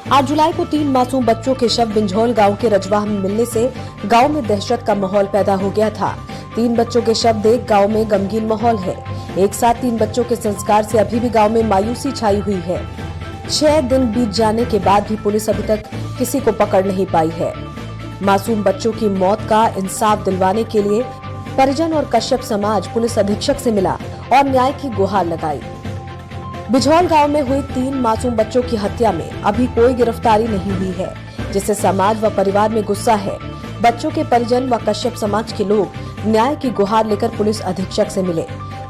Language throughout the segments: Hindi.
8 जुलाई को 3 मासूम बच्चों के शव बिंझौल गांव के रजवाह में मिलने से गांव में दहशत का माहौल पैदा हो गया था। 3 बच्चों के शव देख गांव में गमगीन माहौल है। एक साथ 3 बच्चों के संस्कार से अभी भी गांव में मायूसी छाई हुई है। 6 दिन बीत जाने के बाद भी पुलिस अभी तक किसी को पकड़ नहीं पाई है। मासूम बच्चों की मौत का इंसाफ दिलवाने के लिए परिजन और कश्यप समाज पुलिस अधीक्षक से मिला और न्याय की गुहार लगाई। बिझौल गांव में हुई 3 मासूम बच्चों की हत्या में अभी कोई गिरफ्तारी नहीं हुई है, जिससे समाज व परिवार में गुस्सा है। बच्चों के परिजन व कश्यप समाज के लोग न्याय की गुहार लेकर पुलिस अधीक्षक से मिले।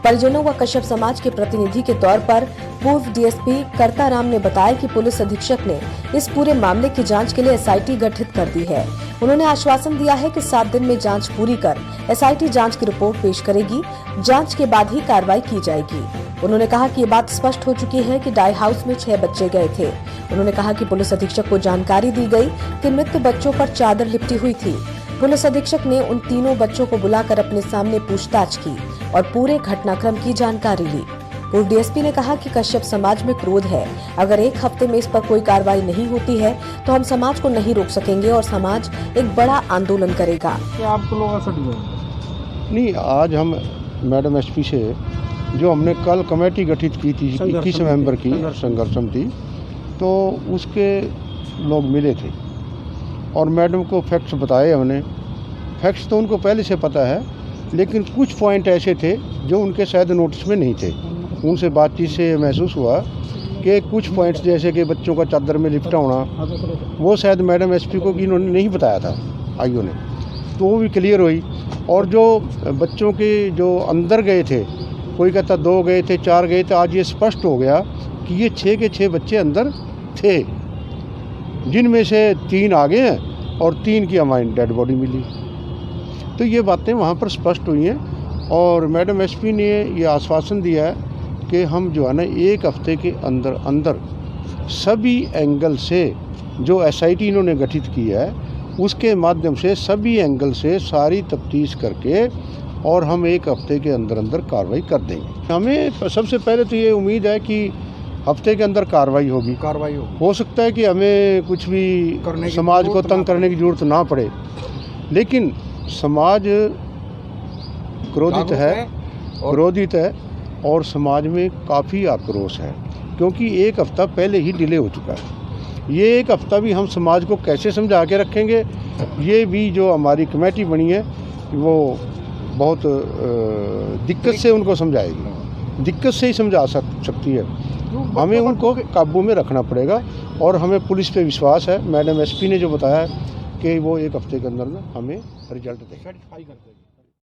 परिजनों व कश्यप समाज के प्रतिनिधि के तौर पर पूर्व डीएसपी करताराम ने बताया कि पुलिस अधीक्षक ने इस पूरे मामले की जांच के लिए एसआईटी गठित कर दी है। उन्होंने आश्वासन दिया है कि 7 दिन में जांच पूरी कर एसआईटी जांच की रिपोर्ट पेश करेगी। जांच के बाद ही कार्रवाई की जाएगी। उन्होंने कहा कि ये बात स्पष्ट हो चुकी है कि डाई हाउस में 6 बच्चे गए थे। उन्होंने कहा कि पुलिस अधीक्षक को जानकारी दी गई कि मृत बच्चों पर चादर लिपटी हुई थी। पुलिस अधीक्षक ने उन तीनों बच्चों को बुलाकर अपने सामने पूछताछ की और पूरे घटनाक्रम की जानकारी ली। पूर्व डीएसपी ने कहा कि कश्यप समाज में क्रोध है। अगर 1 हफ्ते में इस पर कोई कार्रवाई नहीं होती है तो हम समाज को नहीं रोक सकेंगे और समाज एक बड़ा आंदोलन करेगा। क्या आपको लोग असर नहीं, आज हम मैडम एसपी से जो हमने कल कमेटी गठित की थी 21 नवंबर की संघर्ष समिति, तो उसके लोग मिले थे और मैडम को फैक्ट्स बताए हमने। फैक्ट्स तो उनको पहले से पता है, लेकिन कुछ पॉइंट ऐसे थे जो उनके शायद नोटिस में नहीं थे। उनसे बातचीत से महसूस हुआ कि कुछ पॉइंट्स जैसे कि बच्चों का चादर में लिपटा होना, वो शायद मैडम एसपी को इन्होंने नहीं बताया था आईओ ने, तो वो भी क्लियर हुई। और जो बच्चों के जो अंदर गए थे, कोई कहता 2 गए थे, 4 गए थे, आज ये स्पष्ट हो गया कि ये 6 के 6 बच्चे अंदर थे, जिनमें से 3 आ गए हैं और 3 की हमारी डेड बॉडी मिली। तो ये बातें वहाँ पर स्पष्ट हुई हैं और मैडम एसपी ने ये आश्वासन दिया है कि हम जो है ना 1 हफ्ते के अंदर सभी एंगल से जो एसआईटी इन्होंने गठित की है उसके माध्यम से सभी एंगल से सारी तफ्तीश करके और हम 1 हफ्ते के अंदर कार्रवाई कर देंगे। हमें सबसे पहले तो ये उम्मीद है कि हफ्ते के अंदर कार्रवाई होगी। हो सकता है कि हमें कुछ भी समाज को तंग करने की जरूरत ना पड़े, लेकिन समाज क्रोधित है और समाज में काफ़ी आक्रोश है, क्योंकि 1 हफ्ता पहले ही डिले हो चुका है। ये 1 हफ्ता भी हम समाज को कैसे समझा के रखेंगे, ये भी जो हमारी कमेटी बनी है वो बहुत दिक्कत से उनको समझाएगी, दिक्कत से ही समझा सकती है। हमें उनको काबू में रखना पड़ेगा और हमें पुलिस पे विश्वास है। मैडम एसपी ने जो बताया है कि वो 1 हफ्ते के अंदर हमें रिजल्ट देगी।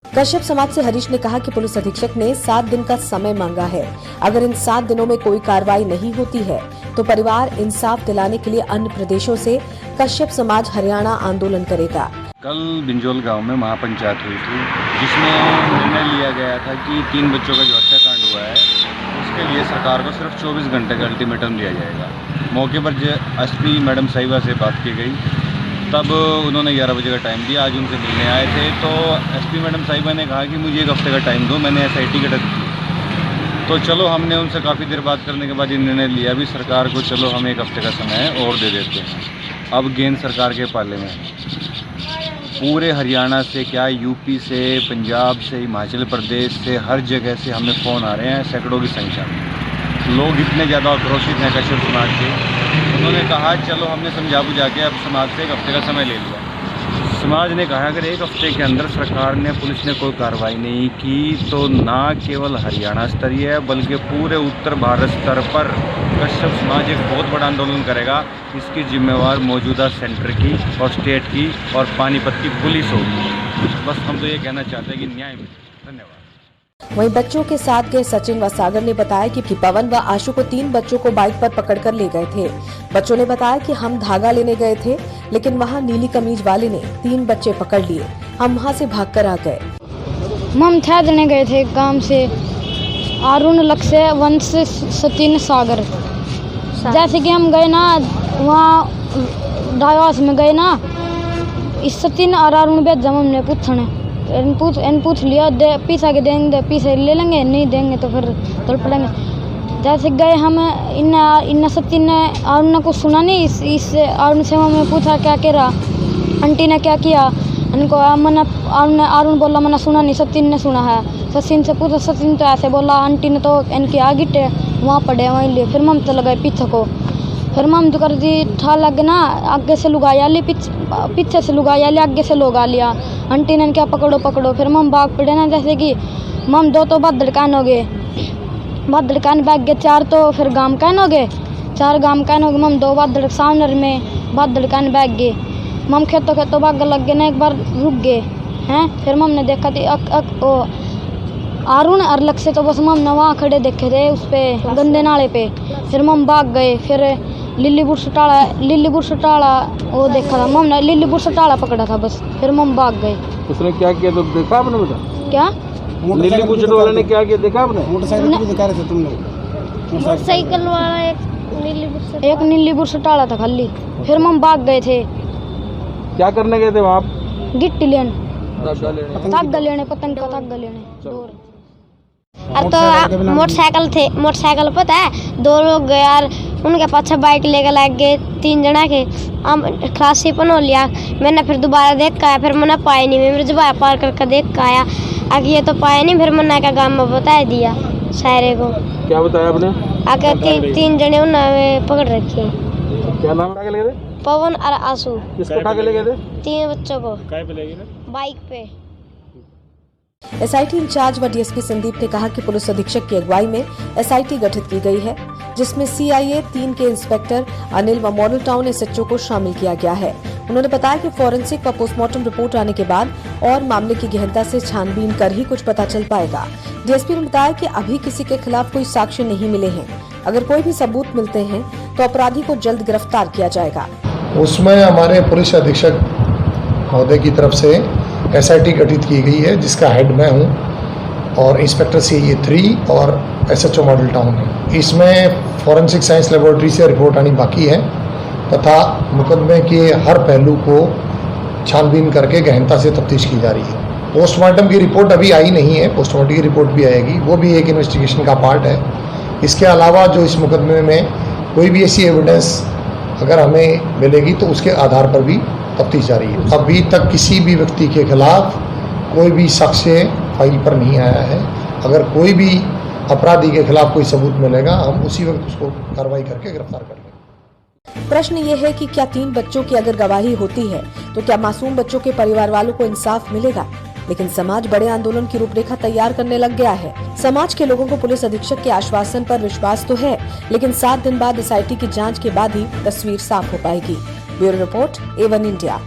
कश्यप समाज से हरीश ने कहा कि पुलिस अधीक्षक ने 7 दिन का समय मांगा है। अगर इन 7 दिनों में कोई कार्रवाई नहीं होती है तो परिवार इंसाफ दिलाने के लिए अन्य प्रदेशों से कश्यप समाज हरियाणा आंदोलन करेगा। कल बिंझौल गांव में महापंचायत हुई थी, जिसमें निर्णय लिया गया था कि 3 बच्चों का जो हत्याकांड हुआ है उसके लिए सरकार को सिर्फ 24 घंटे का अल्टीमेटम दिया जाएगा। मौके पर एसपी मैडम साहिबा से बात की गई, तब उन्होंने 11 बजे का टाइम दिया। आज उनसे मिलने आए थे तो एसपी मैडम साहिबा ने कहा कि मुझे 1 हफ्ते का टाइम दो, मैंने एसआईटी गठित की। तो चलो हमने उनसे काफ़ी देर बात करने के बाद ये निर्णय लिया भी सरकार को, चलो हम 1 हफ्ते का समय और दे देते हैं। अब गेंद सरकार के पाले में। पूरे हरियाणा से क्या, यूपी से, पंजाब से, हिमाचल प्रदेश से, हर जगह से हमें फ़ोन आ रहे हैं सैकड़ों की संख्या में। लोग इतने ज़्यादा आक्रोशित हैं कश्यप समाज के। उन्होंने कहा चलो हमने समझा बुझा के अब समाज से 1 हफ्ते का समय ले लिया। समाज ने कहा अगर 1 हफ्ते के अंदर सरकार ने, पुलिस ने कोई कार्रवाई नहीं की तो ना केवल हरियाणा स्तरीय बल्कि पूरे उत्तर भारत स्तर पर कश्यप समाज एक बहुत बड़ा आंदोलन करेगा। इसकी जिम्मेवार मौजूदा सेंटर की और स्टेट की और पानीपत की पुलिस होगी। बस हम तो ये कहना चाहते हैं कि न्याय मिले। धन्यवाद। वहीं बच्चों के साथ गए सचिन व सागर ने बताया कि पवन व आशु को 3 बच्चों को बाइक पर पकड़कर ले गए थे। बच्चों ने बताया कि हम धागा लेने गए थे, लेकिन वहां नीली कमीज वाले ने 3 बच्चे पकड़ लिए। हम वहां से भागकर आ गए। हम ठहरने गए थे गांव से, अरुण, लक्ष्य, वंश, सचिन, सागर। जैसे कि हम गए ना वहाँ डाइवास में गए ना, इस सचिन और अरुण भेजा हमने पूछने, पूछ लिया, पीसा के देंगे पीसे ले लेंगे, नहीं देंगे तो फिर चल पड़ेंगे। जैसे गए हम इन सचिन ने अरुण ने कुछ सुना नहीं, इस अरुण से हमने पूछा क्या कह रहा, आंटी ने क्या किया, इनको मैंने अरुण बोला मैंने सुना नहीं, सचिन ने सुना है। सचिन से पूछा, सचिन तो ऐसे बोला, आंटी ने तो इनके आगे वहाँ पड़े वहीं लिए। फिर मम चल गए पीछे को, फिर मम तो कर दी ठा लग ना, आगे से लुगाया ली, पीछे से लुगाया ली, आगे से लोग आ लिया। आंटी ने क्या पकड़ो पकड़ो, फिर मम भाग पड़े ना, जैसे कि मम 2 तो बाद धड़कान हो गए, बाद धड़कान बैग गए 4 तो फिर गाम कैन हो गए, 4 गाम कैन हो गए। मम 2 बाद धड़क सामने में बाद धड़कान बैग गए, मम खेतों भाग लग गए ना, एक बार रुक गए हैं। फिर मम ने देखा थी अरुण और लक्ष्य तो बस मम ने वहाँ खड़े देखे थे उस पे गंदे नाले पे। फिर मम भाग गए, फिर लिलीपुर सटाला वो देखा था मम ने, लिलीपुर सटाला पकड़ा था बस। फिर मम भाग गए। उसने क्या किया तो देखा आपने बेटा? क्या लिलीपुर सटाला वाले ने क्या किया देखा आपने? मोटरसाइकिल भी दिखा रहे थे तुम लोग? मोटरसाइकिल वाला एक नीलीपुर सटाला था खाली। फिर मम भाग गए थे। क्या करने गए थे वहाँ आप? गिट्टी लेने, धागा लेने, पतंग का धागा लेने। और तो मोटरसाइकिल पता है 2 लोग गए यार, उनके पाछे बाइक लेकर लग गए 3 जना के। हम खलासी पन हो लिया, मैंने फिर दोबारा देख के आया, फिर मैंने पाया नहीं, मैं जब पार करके देख के आया आगे ये तो पाया नहीं। फिर मैंने क्या गाँव में बता दिया सारे को। क्या बताया आपने? आगे 3 जने उन्होंने पकड़ रखे। क्या नाम उठा के ले गए? पवन और आंसू। किसको उठा के ले गए थे? 3 बच्चों को। बाइक पे। एसआईटी इंचार्ज व डीएसपी संदीप ने कहा कि पुलिस अधीक्षक की अगुवाई में एसआईटी गठित की गई है, जिसमें सीआईए 3 के इंस्पेक्टर अनिल व मॉडल टाउन एसएचओ को शामिल किया गया है। उन्होंने बताया कि फॉरेंसिक व पोस्टमार्टम रिपोर्ट आने के बाद और मामले की गहनता से छानबीन कर ही कुछ पता चल पाएगा। डीएसपी ने बताया कि अभी किसी के खिलाफ कोई साक्ष्य नहीं मिले हैं, अगर कोई भी सबूत मिलते हैं तो अपराधी को जल्द गिरफ्तार किया जाएगा। उसमें हमारे पुलिस अधीक्षक महोदय की तरफ से एसआईटी गठित की गई है, जिसका हेड मैं हूं, और इंस्पेक्टर सीआईए 3 और एसएचओ मॉडल टाउन है। इसमें फॉरेंसिक साइंस लेबोरेटरी से रिपोर्ट आनी बाकी है तथा मुकदमे के हर पहलू को छानबीन करके गहनता से तफ्तीश की जा रही है। पोस्टमार्टम की रिपोर्ट अभी आई नहीं है, पोस्टमार्टम की रिपोर्ट भी आएगी, वो भी एक इन्वेस्टिगेशन का पार्ट है। इसके अलावा जो इस मुकदमे में कोई भी ऐसी एविडेंस अगर हमें मिलेगी तो उसके आधार पर भी तफ्तीश जारी है। अभी तक किसी भी व्यक्ति के खिलाफ कोई भी साक्ष्य फाइल पर नहीं आया है। अगर कोई भी अपराधी के खिलाफ कोई सबूत मिलेगा, हम उसी वक्त उसको कार्रवाई करके गिरफ्तार कर लेंगे। प्रश्न ये है कि क्या 3 बच्चों की अगर गवाही होती है तो क्या मासूम बच्चों के परिवार वालों को इंसाफ मिलेगा? लेकिन समाज बड़े आंदोलन की रूपरेखा तैयार करने लग गया है। समाज के लोगों को पुलिस अधीक्षक के आश्वासन पर विश्वास तो है, लेकिन 7 दिन बाद एसआईटी की जांच के बाद ही तस्वीर साफ हो पाएगी। Bureau report A1 India.